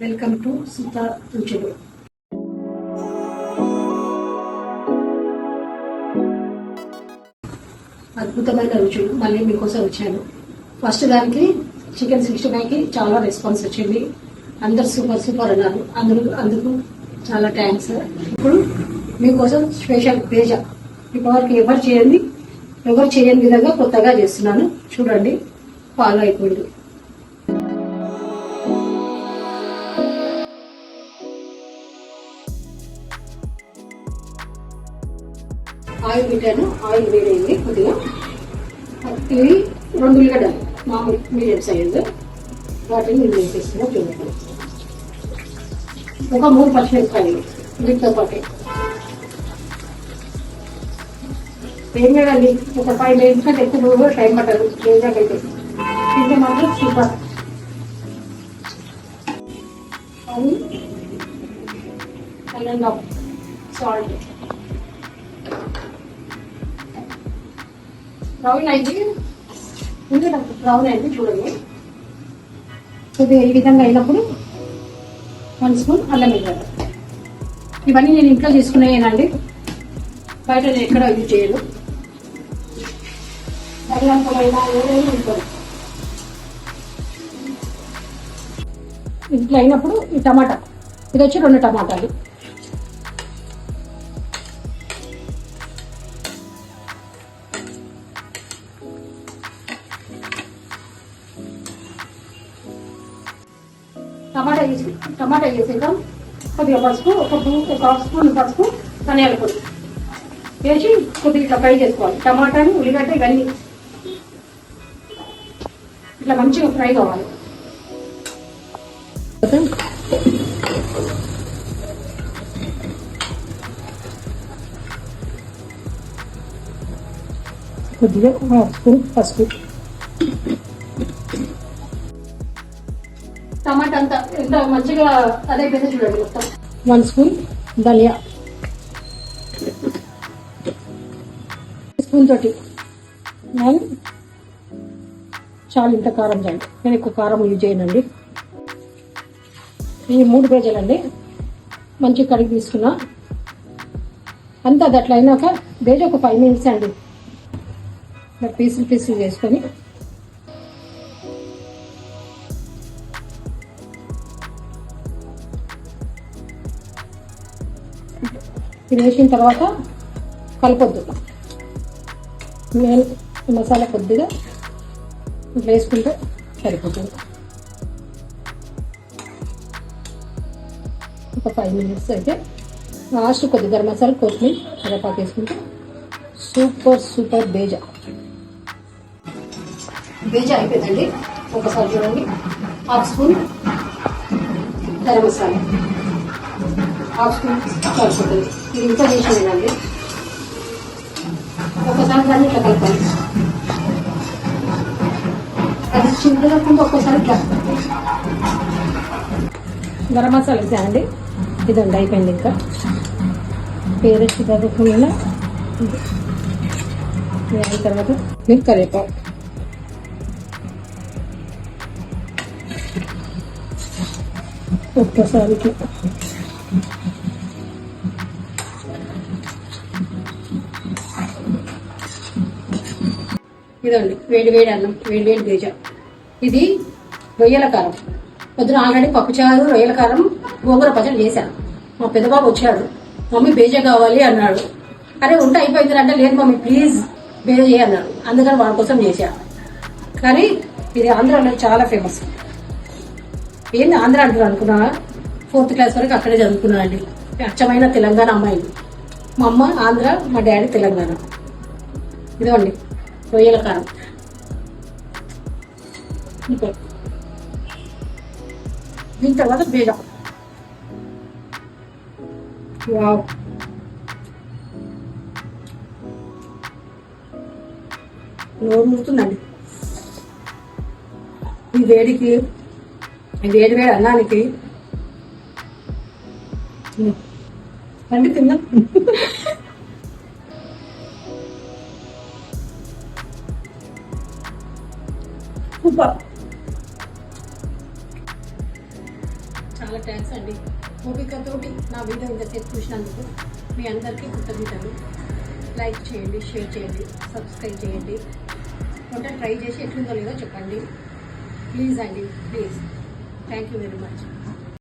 Welcome to Sita రుచులు. అద్భుతమైన రుచులు మళ్ళీ మీకోసం వచ్చాను. ఫస్ట్ దానికి చికెన్ 65కి చాలా రెస్పాన్స్ వచ్చింది. అందరు సూపర్ సూపర్ అన్నారు. అందుకు చాలా థ్యాంక్స్. ఇప్పుడు మీకోసం స్పెషల్ పేజా ఇప్పటివరకు ఎవరు చేయని విధంగా కొత్తగా చేస్తున్నాను. చూడండి, ఫాలో అయిపోయింది. ఆయిల్ పెట్టాను. ఆయిల్ వేడైంది కొద్దిగా. ఇవి 2 ఉల్లిగడ్డలు మామూలు మీడియం సైజు, వాటిని నేను వేసేస్తున్నా. చూడండి, ఒక 3 పచ్చిమిరపకాయలు వీటితో పాటు ఏం చేయాలి. ఒక 5 మినిట్స్ కంటే ఎక్కువ టైం పట్టదు. వేసాకైతే తింటే మాత్రం సూపర్. అది సాల్ట్ బ్రౌన్ అయింది. బ్రౌన్ అయింది చూడండి. కొద్దిగా ఈ విధంగా అయినప్పుడు 1 స్పూన్ అల్లం వెల్లుల్లి. ఇవన్నీ నేను ఇంట్లో చేసుకునేనండి, బయట నేను ఎక్కడ యూజ్ చేయను. బయటైనా ఏదైనా ఉంటుంది. ఇంట్లో అయినప్పుడు ఈ టమాటా, ఇది వచ్చి 2 టమాటాలు. టమాటా వేసేద్దాం. కొద్దిగా పసుపు, ఒక హాఫ్ స్పూన్ పసుపు, ధనియాల పొడి వేసి కొద్దిగా ఇట్లా ఫ్రై చేసుకోవాలి. టమాటాలు, ఉల్లిగడ్డ ఇవన్నీ ఇట్లా మంచిగా ఫ్రై కావాలి. కొద్దిగా హాఫ్ స్పూన్ పసుపు, టమాటా అంతా ఎంత మంచిగా అదైపోయిందో చూడండి. మొత్తం 1 స్పూన్ ధనియా, స్పూన్ తోటి నేను చాలు ఇంత కారం చేయండి. నేను ఎక్కువ కారం యూజ్ చేయనండి. ఈ 3 పేజీలండి మంచిగా కడిగి తీసుకున్నా. అంతా అది అట్లా అయినాక బేజ ఒక 5 మినిట్స్ అండి పీసులు చేసుకొని ఇది వేసిన తర్వాత కలపొద్దు. నేను మసాలా కొద్దిగా ఇట్లా వేసుకుంటే సరిపోతుంది. ఒక 5 మినిట్స్ అయితే లాస్ట్ కొద్ది గరం మసాలా, కొత్తిమీర, కరివేపాకు వేసుకుంటే సూపర్ బేజా అయిపోయిందండి. ఒకసారి చూడండి. Half spoon garam masala, half spoon సరిపోతుంది. ఇది ఇంకా చేసినానండి. ఒకసారి దాన్ని ఇట్లా కలపాలి. అది చింతగా ఒక్కోసారి ఇట్లా గరం మసాలా వేసానండి. ఇదండి అయిపోయింది. ఇంకా పేరెస్ట్ చదువుకున్నా అయిన తర్వాత మీరు కరివేపాకు, ఒక్కసారి ఇట్లా ఇదండి వేడి అన్నం, వేడి బేజా. ఇది రొయ్యల కారం. పొద్దున ఆల్రెడీ పప్పుచారు, రొయ్యల కారం, గోంగూర పచ్చడి చేశాను. మా పెద్దబాబు వచ్చాడు, మమ్మీ బేజా కావాలి అన్నాడు. అరే ఉంటే అయిపోయింది అంటే, లేదు మమ్మీ ప్లీజ్ బేజా అన్నాడు. అందుకని వాడి కోసం చేశాను. కానీ ఇది ఆంధ్రాలో చాలా ఫేమస్. ఏంది ఆంధ్ర అంటారు అనుకున్నా. 4th క్లాస్ వరకు అక్కడే చదువుకున్నా అండి. అచ్చమైన తెలంగాణ అమ్మాయిలు. మా అమ్మ ఆంధ్ర, మా డాడీ తెలంగాణ. ఇదండి రొయ్యల కారం. దీని తర్వాత బేజా. వావ్, నోరు ముడుతుందండి. ఈ వేడికి, వేడి అన్నానికి రండి తిందాం. సూపర్. చాలా థ్యాంక్స్ అండి. ఓపికతోటి నా వీడియో ఇంతసేపు చూసినందుకు మీ అందరికీ కృతజ్ఞతలు. లైక్ చేయండి, షేర్ చేయండి, సబ్స్క్రైబ్ చేయండి. వంట ట్రై చేసి ఎట్లుందో లేదో చెప్పండి ప్లీజ్ అండి, please. Thank you very much.